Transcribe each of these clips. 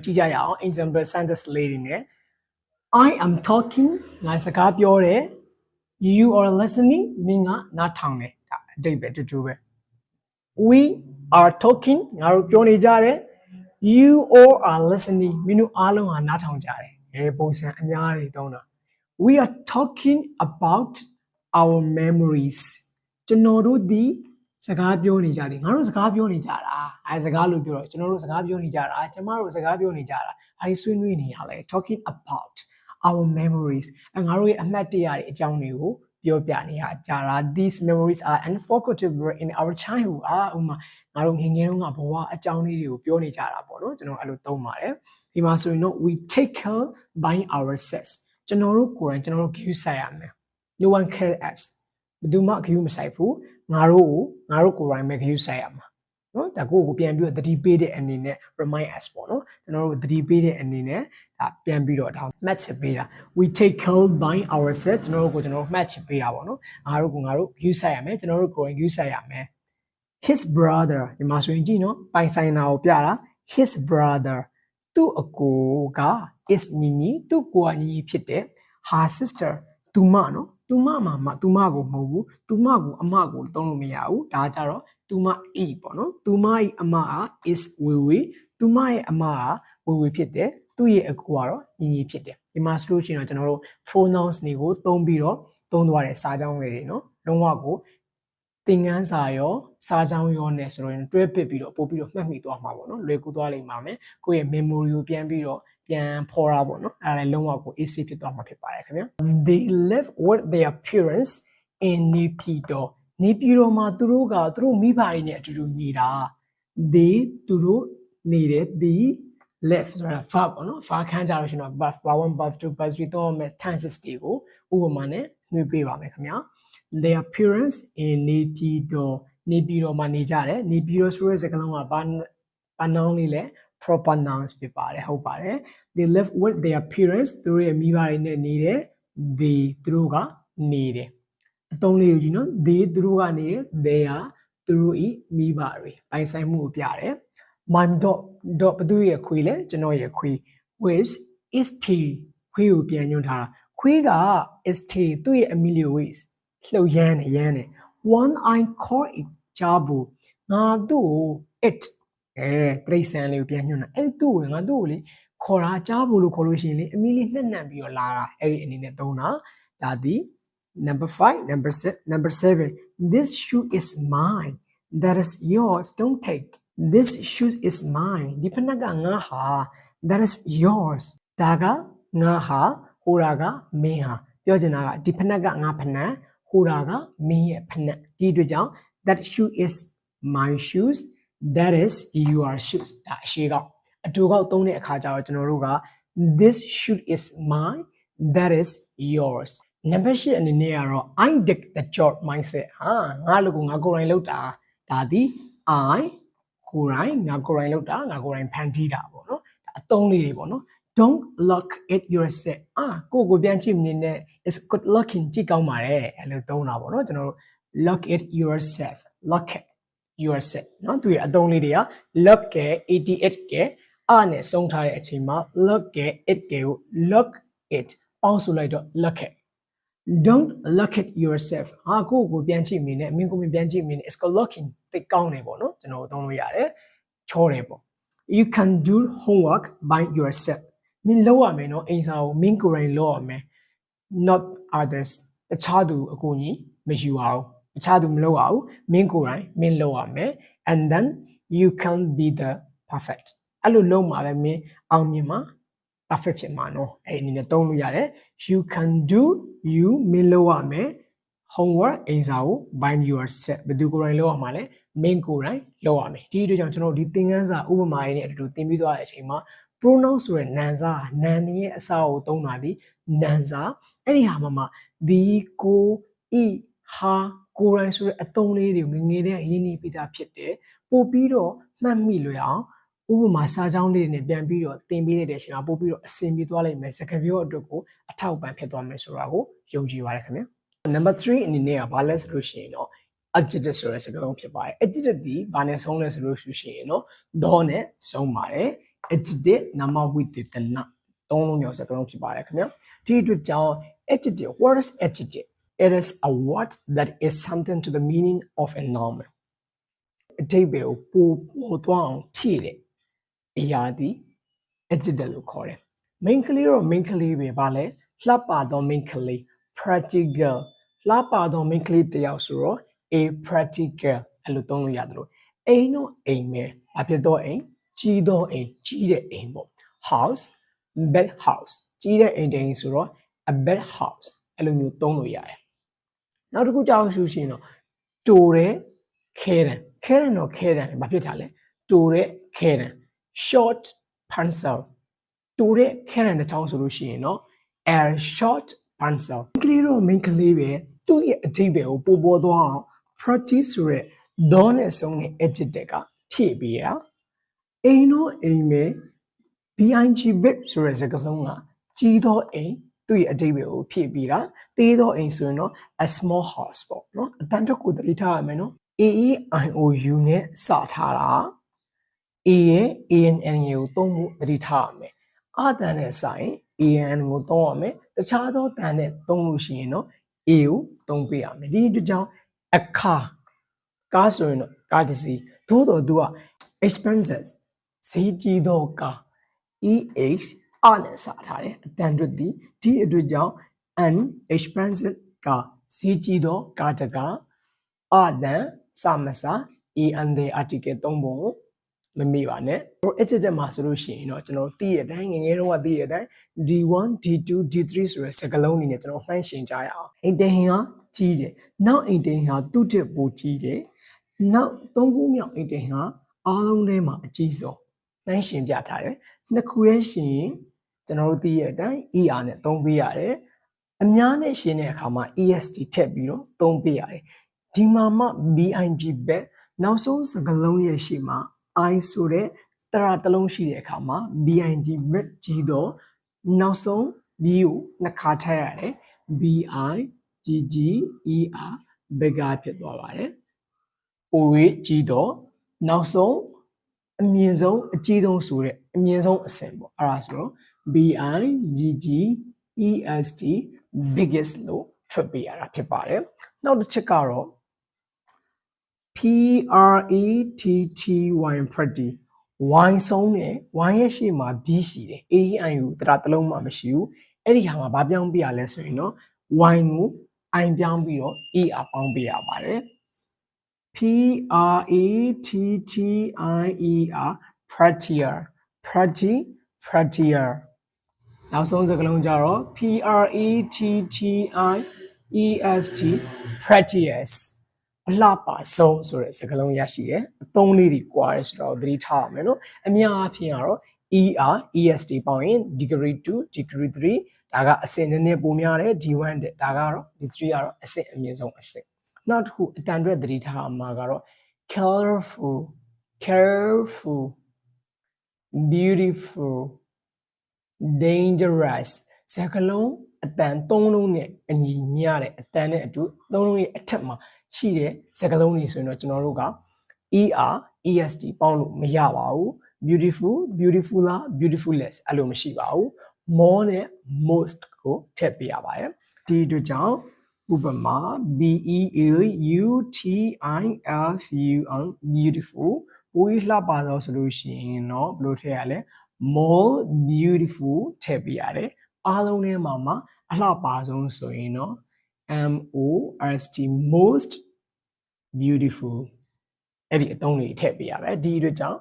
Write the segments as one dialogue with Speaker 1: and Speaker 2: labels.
Speaker 1: ကြည့်ကြရအောင် example sentence လေးတွေနဲ့ I am talking ငါစကားပြောတယ် you are listening မင်းကနားထောင်တယ်ဒါအတိတ်ပဲတူတူပဲ we are talking ငါတို့ပြောနေကြတယ် you all are listening မင်းတို့အားလုံးကနားထောင်ကြတယ်ပုံစံအများကြီးသုံးတာ we are talking about our memories ကျွန်တော်တို့ဒီစကားပြောနေကြတယ်ငါတို့စကားပြောနေကြတာစကားလို့ပြောတော့ကျွန်တော်တို့စကားပြောနေကြတာကျမတို့စကားပြောနေကြတာဆွေးနွေးနေရလဲ talking about our memories ငါတို့ရဲ့အမှတ်တရတွေအကြောင်းတွေကိုပြောပြနေရကြတာ these memories are unforgettable in our childhood ဥမာငါတို့ငယ်ငယ်တုန်းကဘဝအကြောင်းလေးတွေကိုပြောနေကြတာပေါ့နော်ကျွန်တော်အဲ့လိုသုံးပါတယ်ဒီမှာဆိုရင်တော့ we take care by ourselves ကျွန်တော်တို့ကိုယ်တိုင်ကျွန်တော်တို့ view ဆိုင်ရမယ် no one care apps ဘယ်သူမှ view မဆိုင်ဘူးငါတို့ကိုယ်တိုင်ပဲ view ဆိုင်ရမှာနော်ဒါကိုပြန်ပြီးတော့သတိပေးတဲ့အနေနဲ့ remind us ပေါ့နော်ကျွန်တော်တို့သတိပေးတဲ့အနေနဲ့ဒါပြန်ပြီးတော့ဒါ match ပေးတာ we take care by ourselves ကျွန်တော်တို့ match ပေးတာပေါ့နော်ငါတို့ view ဆိုင်ရမယ်ကျွန်တော်တို့ကိုယ်တိုင် view ဆိုင်ရမယ် his brother ဒီမှာဆိုရင်ကြည့်နော်ပိုင်ဆိုင်တာကိုပြတာ his brother သူ့အကိုက is ညီသူ့ကိုကညီဖြစ်တဲ့ her sister သူမနော်သူမကိုမဟုတ်ဘူးသူမကိုအမကိုသုံးလို့မရဘူးဒါကြတော့သူမ e ပေါ့နော်သူမရဲ့အမက is ဝေဝေသူမရဲ့အမကဝေဝေဖြစ်တယ်သူ့ရဲ့အကိုကတော့ညီဖြစ်တယ်ဒီမှာဆိုလို့ရှိရင်တော့ကျွန်တော်တို့ pronouns တွေကိုသုံးပြီးတော့သုံးသွားတဲ့စာကြောင်းလေးတွေနော်လုံးဝကိုသင်ခန်းစာရောစာကြောင်းရောနဲ့ဆိုတော့တွဲပစ်ပြီးတော့ပို့ပြီးတော့မှတ်မိသွားမှာပေါ့နော်လွယ်ကူသွားလိမ့်ပါမယ်ကိုယ့်ရဲ့ memory ကိုပြန်ပြီးတော့ပြန်ဖော်တာပေါ့နော်အဲ့ဒါလည်းလုံးဝကို easy ဖြစ်သွားမှာဖြစ်ပါတယ်ခင်ဗျာ they live with their parents in Naypyidaw နေပြည်တော်မှာသူတို့မိဘတွေနဲ့အတူတူနေတာ they သူတို့နေတဲ့ the live ဆိုတာ verb ပေါ့နော် verb ခန်းကြလို့ရှိရင်တော့ verb 1 verb 2 verb 3တော့မဲ့ tenses တွေကိုဥပမာနဲ့နှွေးပေးပါမယ်ခင်ဗျာ their parents in Naypyidaw နေပြည်တော်မှာနေကြတယ်နေပြည်တော်ဆိုတဲ့စကားလုံးကဘာ noun လေးလဲ proper nouns ဖြစ်ပါတယ်ဟုတ်ပါတယ် they live with their parents သူတို့ရဲ့မိဘတွေနဲ့နေတယ် they သူတို့ကနေတယ်အသုံးလေးကိုကြည့်နော် they သူတို့ကနေတယ် they are သူတို့ဤမိဘတွေပိုင်ဆိုင်မှုကိုပြတယ် my dog ဘသူရဲ့ခွေးလဲကျွန်တော်ရဲ့ခွေး waves is tail ခွေးကိုပြန်ညွှန်းထားတာခွေးက is tail သူ့ရဲ့အမီလီ waves လှုပ်ရမ်းနေ one I call it ကြားဘူးငါတို့ it တိရစ္ဆာန်လေးကိုပြန်ညွှန်းတာအဲ့သူ့ကိုငါတို့ကိုလေခေါ်တာကြားဘူးလို့ခေါ်လို့ရှိရင်လေအမီလီနှက်ပြီးတော့လာတာအဲ့ဒီအနေနဲ့သုံးတာဒါဒီ number 5 number 7 this shoe is mine that is yours don't take this shoe is mine ဒီဖနက်ကငါဟာ that is yours ဒါကငါဟာဟိုတာကမင်းဟာပြောချင်တာကဒီဖနက်ကငါဖနက်ဟိုတာကမင်းရဲ့ဖနက်ဒီအတွက်ကြောင့် that shoe is my shoes that is your shoes ဒါအရှိကောက်အတူကောက်သုံးတဲ့အခါကျတော့ကျွန်တော်တို့က this shoe is mine that is yours number 8အနေနဲ့ကတော့ I did the job mindset ငါလူကိုငါကိုယ်တိုင်လုပ်တာဒါဒီ I ကိုယ်တိုင်ငါကိုယ်တိုင်လုပ်တာငါကိုယ်တိုင်ဖန်တီးတာပေါ့နော်ဒါအသုံးလေးတွေပေါ့နော် don't look at yourself ကိုပြန်ကြည့်မနေနဲ့ is good looking ကြည့်ကောင်းပါတယ်အဲ့လိုသုံးတာပေါ့နော်ကျွန်တော်တို့ look at yourself look at yourself နော်သူရဲ့အသုံးလေးတွေက look at 88ကနဲ့ဆုံးထားတဲ့အချိန်မှာ look at it ကို look it ပေါင်းစုလိုက်တော့ look at don't look at yourself ကိုပြန်ကြည့်မနေနဲ့မင်းကိုပြန်ကြည့်မနေနဲ့ is good looking သိကောင်းတယ်ပေါ့နော်ကျွန်တော်သုံးလို့ရတယ်ချောတယ်ပေါ့ you can do homework by yourself မင်းလုပ်ရမယ်နော်အိမ်စာကိုမင်းကိုယ်တိုင်လုပ်ရမယ် not others တခြားသူအကူအညီမယူအောင်တခြားသူမလုပ်ရဘူးမင်းကိုယ်တိုင်မင်းလုပ်ရမယ် and then you can be the perfect အဲ့လိုလုပ်မှာပဲမင်းအောင်မြင်မှာ perfect ဖြစ်မှာနော်အဲ့ဒီအနေနဲ့သုံးလို့ရတယ် you can do you မင်းလုပ်ရမယ် homework အိမ်စာကို by yourself ဘယ်သူကိုယ်တိုင်လုပ်ရမှာလဲမင်းကိုယ်တိုင်လုပ်ရမယ်ဒီအတွက်ကြောင့်ကျွန်တော်တို့ဒီသင်ခန်းစာဥပမာရင်းနဲ့အတူတူသင်ပြီးသွားတဲ့အချိန်မှာ pronoun ဆိုတဲ့နာမ်စာနာမ်ရဲ့အစကိုသုံးတာဒီနာမ်စာအဲ့ဒီဟာမှာဒီကိုဤဟာကိုယ်တိုင်ဆိုတဲ့အသုံးလေးတွေငငယ်တဲ့အရင်းနှီးပြီးသားဖြစ်တယ်ပို့ပြီးတော့မှတ်မိလွယ်အောင်ဥပမာစာကြောင်းလေးတွေနဲ့ပြန်ပြီးတော့သင်ပေးတဲ့အချိန်မှာပို့ပြီးတော့အဆင်ပြေသွားလိမ့်မယ်စကားပြောအတွက်ကိုအထောက်ပံ့ဖြစ်သွားမယ်ဆိုတာကိုယုံကြည်ပါတယ်ခင်ဗျာ number 3အနေနဲ့ကဘာလဲဆိုလို့ရှိရင်တော့ adjective ဆိုတဲ့စကားလုံးဖြစ်ပါတယ် adjective ဒီဘာနဲ့ဆုံးလဲဆိုလို့ရှိရင်တော့ do နဲ့ဆုံးပါတယ် adjective နာမဝိသေသနသုံးလုံးမျိုးစကားလုံးဖြစ်ပါတယ်ခင်ဗျာဒီအတွက်ကြောင့် adjective what is adjective it is a word that is something to the meaning of a noun အဓိပ္ပာယ်ကိုပို့သွားအောင်ဖြည့်တဲ့အရာဒီ adjective လို့ခေါ်တယ် main ကလေးတော့ main ကလေးပဲဗာလဲလှပသော main ကလေး practical လှပသော main ကလေးတယောက်ဆိုတော့ a practical အဲ့လိုသုံးလို့ရတယ်လို့အိမ်တော့အိမ်ပဲအဖြစ်တော့အိမ်ကြီးတော့အိမ်ကြီးတဲ့အိမ်ပေါ့ house bed house ကြီးတဲ့အိမ်တိမ်ဆိုတော့ a bed house အဲ့လိုမျိုးသုံးလို့ရတယ်နောက်တစ်ခုကြောက်ရှုရှင်တော့တူတဲ့ခဲတံတော့ခဲတံဘာဖြစ်တာလဲတူတဲ့ခဲတံ short pencil တူတဲ့ခဲတံတစ်ချောင်းဆိုလို့ရှိရင်တော့ a short pencil ကလေးတော့ main ကလေးပဲသူ့ရဲ့အဓိပ္ပာယ်ကိုပို့ပေါ်သွားအောင် practice ဆိုတဲ့ don နဲ့ဆုံးတဲ့ adjective ကဖြည့်ပေးရအိမ်တော့အိမ်ပဲ big ဆိုတဲ့စကားလုံးကကြီးသောအိမ်သူ့ရဲ့အဓိပ္ပာယ်ကိုဖြည့်ပြီးတာသေးသောအိမ်ဆိုရင်တော့ a small house ပေါ့နော်အတန်းတစ်ခုသတိထားရမယ်နော် AEIOU နဲ့စထားတာ A ရဲ့ ANN ကိုသုံးဖို့သတိထားရမယ်အတန်းနဲ့ဆိုင် AN ကိုသုံးရမယ်တခြားသောတန်းနဲ့သုံးလို့ရှိရင်တော့ A ကိုသုံးပေးရမယ်ဒီအတွက်ကြောင့်အခါကားဆိုရင်တော့ကားတစ်စီးသို့တော်သူက expenses ဈေးကြီးသောကား EH နဲ့စထားတယ်အတန်အတွက်ဒီအတွက်ကြောင့် an expensive ကဈေးကြီးသောကားတကားအတန်စမစ an တဲ့ article သုံးပုံမမေ့ပါနဲ့ adjective မှာဆိုလို့ရှိရင်တော့ကျွန်တော်သိတဲ့အတိုင်းငယ်ငယ်တုန်းကသိတဲ့အတိုင်း D1 D2 D3 ဆိုတဲ့စကားလုံးတွေနဲ့ကျွန်တော်နှိုင်းယှဉ်ကြရအောင်အိမ်တိမ်ဟာကြီးတယ်နောက်အိမ်တိမ်ဟာသူ့တက်ပိုကြီးတယ်နောက်သုံးခုမြောက်အိမ်တိမ်ဟာအားလုံးထဲမှာအကြီးဆုံးနှိုင်းယှဉ်ပြထားတယ်နှစ်ခုရဲ့ရှင်ကျွန်တော်တို့သိတဲ့အတိုင်း ER နဲ့သုံးပေးရတယ်အများနဲ့ရှင်တဲ့အခါမှာ EST ထည့်ပြီးတော့သုံးပေးရတယ်ဒီမှာမှ BIB ပဲနောက်ဆုံးစကားလုံးရဲ့ရှေ့မှာ I ဆိုတဲ့တရာတစ်လုံးရှိတဲ့အခါမှာ BIG ပဲကြီးတော့နောက်ဆုံး B ကိုနှစ်ခါထည့်ရတယ် BIGGER ဘက်ကဖြစ်သွားပါတယ် O ကြီးတော့နောက်ဆုံးအမြင့်ဆုံးအကြီးဆုံးဆိုတဲ့အမြင့်ဆုံးအဆင့်ပေါ့အဲ့ဒါဆိုတော့ BIGGEST biggest လို့ထွက်ပေးရတာဖြစ်ပါတယ်နောက်တစ်ချက်ကတော့ PRETTY pretty Y ဆုံးတယ် Y ရဲ့ရှေ့မှာ B ရှိတယ် AEIU တရာတစ်လုံးမှမရှိဘူးအဲ့ဒီဟာမှာဘာပြောင်းပြရလဲဆိုရင်တော့ Y ကို I ပြောင်းပြီးတော့ ER ပေါင်းပေးရပါတယ် PRETTIER prettierနောက်ဆုံးစကားလုံးကြတော့ PRETTIEST prettiest အလှပဆုံးဆိုတဲ့စကားလုံးရရှိတယ်အသုံးလေးတွေကွာရဲဆိုတော့သတိထားရမယ်နော်အများအားဖြင့်ကတော့ EST ပေါင်းရင် degree 2 degree 3ဒါကအဆင့်နည်းနည်းပိုများတယ် D1 တဲ့ဒါကတော့ D3 ကတော့အဆင့်အမြင့်ဆုံးအဆင့်နောက်တစ်ခုအတန်အတွက်သတိထားမှာကတော့ careful beautiful dangerous စကားလုံးအတန်သုံးလုံးနဲ့အညီမျှတဲ့အတန်နဲ့အတူသုံးလုံးရဲ့အထက်မှာရှိတဲ့စကားလုံးတွေဆိုရင်တော့ကျွန်တော်တို့က EST ပေါင်းလို့မရပါဘူး beautiful လား beautifulness အဲ့လိုမရှိပါဘူး more နဲ့ most ကိုထည့်ပေးရပါတယ်ဒီအတွက်ကြောင့်ဥပမာ BEAUTIFUL beautiful ပိုပြီးလှပတော့ဆိုလို့ရှိရင်တော့ဘယ်လိုထည့်ရလဲ more beautiful ထည့်ပေးရတယ်အားလုံးထဲမှာမှအလှပဆုံးဆိုရင်တော့ MOST most beautiful အဲ့ဒီအသုံးလေးထည့်ပေးရမယ်ဒီအတွက်ကြောင့်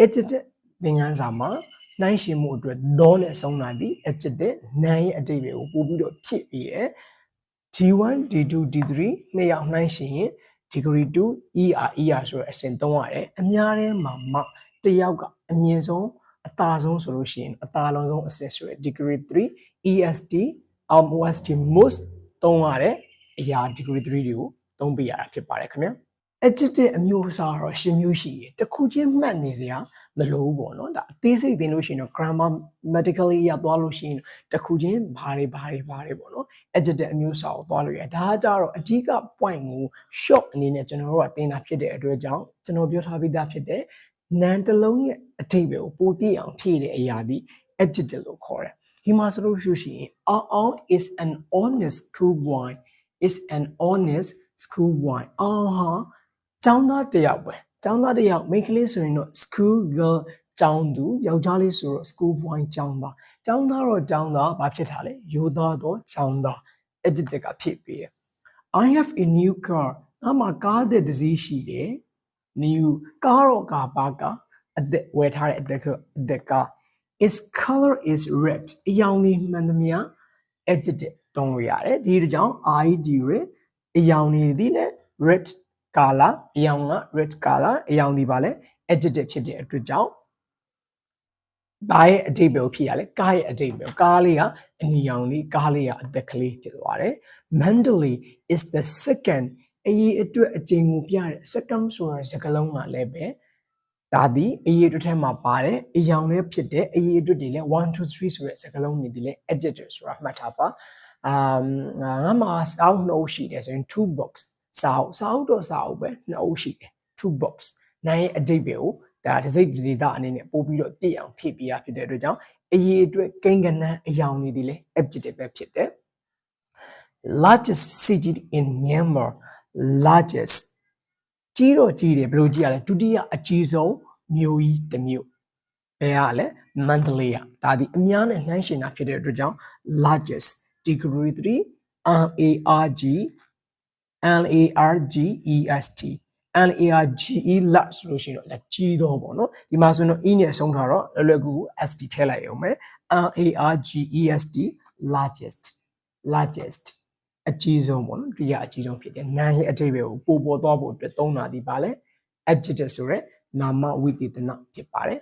Speaker 1: adjective သင်ခန်းစာမှာနှိုင်းယှဉ်မှုအတွက် don နဲ့ဆုံးတာဒီ adjective နာမ်ရဲ့အဓိပ္ပာယ်ကိုပို့ပြီးတော့ဖြည့်ပေးတယ် D1 D2 D3 နှစ်ယောက်နှိုင်းယှဉ်ရင် degree 2 ER ဆိုတဲ့အဆင့်သုံးရတယ်အများထဲမှာမှတယောက်ကအမြင့်ဆုံးအသာဆုံးဆိုလို့ရှိရင်အသာလုံးဆုံးအဆင့်ဆိုရယ် degree 3 EST MOST most သုံးရတဲ့အရာ degree 3တွေကိုသုံးပေးရတာဖြစ်ပါတယ်ခင်ဗျာ adjective အမျိုးအစားတော့10မျိုးရှိတယ်တစ်ခုချင်းမှတ်နေစရာမလိုဘူးပေါ့နော်ဒါအသေးစိတ်သင်လို့ရှိရင်တော့ grammatically ရသွားလို့ရှိရင်တစ်ခုချင်းဘာတွေပေါ့နော် adjective အမျိုးအစားကိုသွားလို့ရဒါကကြတော့အဓိက point ကို short အနေနဲ့ကျွန်တော်တို့ကသင်တာဖြစ်တဲ့အတွက်ကြောင့်ကျွန်တော်ပြောထားပြီးသားဖြစ်တဲ့ nan တစ်လုံးရဲ့အဓိပ္ပာယ်ကိုပိုပြည့်အောင်ဖြည့်တဲ့အရာဒီ adjective လို့ခေါ်တယ်ဒီမှာဆိုလို့ရှိရင် Aunt is an honest schoolboy is an honest schoolboy ဟာကျောင်းသားတစ်ယောက်ပဲကျောင်းသားတစ်ယောက်မိန်းကလေးဆိုရင်တော့ school girl ကျောင်းသူယောက်ျားလေးဆိုတော့ school boy ကျောင်းသားကျောင်းသားတော့ကျောင်းသားဘာဖြစ်တာလဲရိုးသားတော့ကျောင်းသား adjective ကဖြစ်ပြီးတယ် I have a new car ငါမှာကားတစ်စီးရှိတယ် new ကားတော့ဘာကအသက်ဝယ်ထားတဲ့အသက်ကား its color is red အရောင်လေးမှန်သမျှ adjective သုံးလို့ရတယ်ဒီကြောင့် id ရအရောင်လေးဒီလေ red color အရောင်က red color အရောင်ဒီပါလေ adjective ဖြစ်တဲ့အတွက်ကြောင့်ဘာရဲ့အဓိပ္ပာယ်ဖြစ်ရလဲကားရဲ့အဓိပ္ပာယ်ကားလေးကအနီရောင်လေးကားလေးကအသက်ကလေးဖြစ်သွားတယ် mentally is the second အရေးအတွက်အကျဉ်းကိုပြတဲ့ second ဆိုတဲ့စကားလုံးကလည်းပဲဒါဒီအရေးအတွက်ထဲမှာပါတယ်အရောင်လေးဖြစ်တဲ့အရေးအတွက်တွေလည်း1 2 3ဆိုတဲ့စကားလုံးတွေဒီလည်း adjective ဆိုတာမှတ်ထားပါငါမှာစာအုပ်နှုတ်ရှိတယ်ဆိုရင် two box စာအုပ်တော့စာအုပ်ပဲနှုတ်ရှိတယ် two box နိုင်ရဲ့အဓိပ္ပာယ်ကိုဒါတစိတ်ဒေတာအနေနဲ့ပို့ပြီးတော့ပြည့်အောင်ဖြည့်ပြရဖြစ်တဲ့အတွက်ကြောင့်အရေးအတွက်ကိန်းကနန်းအယောင်နေသည်လေ adjective ပဲဖြစ်တယ် largest city in Myanmar largest ကြီးတော့ကြီးတယ်ဘယ်လိုကြီးရလဲဒုတိယအကြီးဆုံးမြို့ကြီးတစ်မြို့ဘယ်ကလဲ Mandalay ဒါဒီအများနဲ့နှိုင်းယှဉ်တာဖြစ်တဲ့အတွက်ကြောင့် largest degree 3 largest large ဆိုလို့ရှိရင်တော့ကြီးတော့ပေါ့နော်ဒီမှာဆိုရင်တော့ e နဲ့ဆုံးထားတော့လွယ်ကူ st ထည့်လိုက်အောင်မယ် largest largest အကြီးဆုံးပေါ့နော်ဒီကအကြီးဆုံးဖြစ်တယ်နာမ်ရဲ့အဓိပ္ပာယ်ကိုပို့ပေါ်သွားဖို့အတွက်သုံးတာဒီပါလဲ adjective ဆိုရဲနာမဝိသေသနဖြစ်ပါတယ်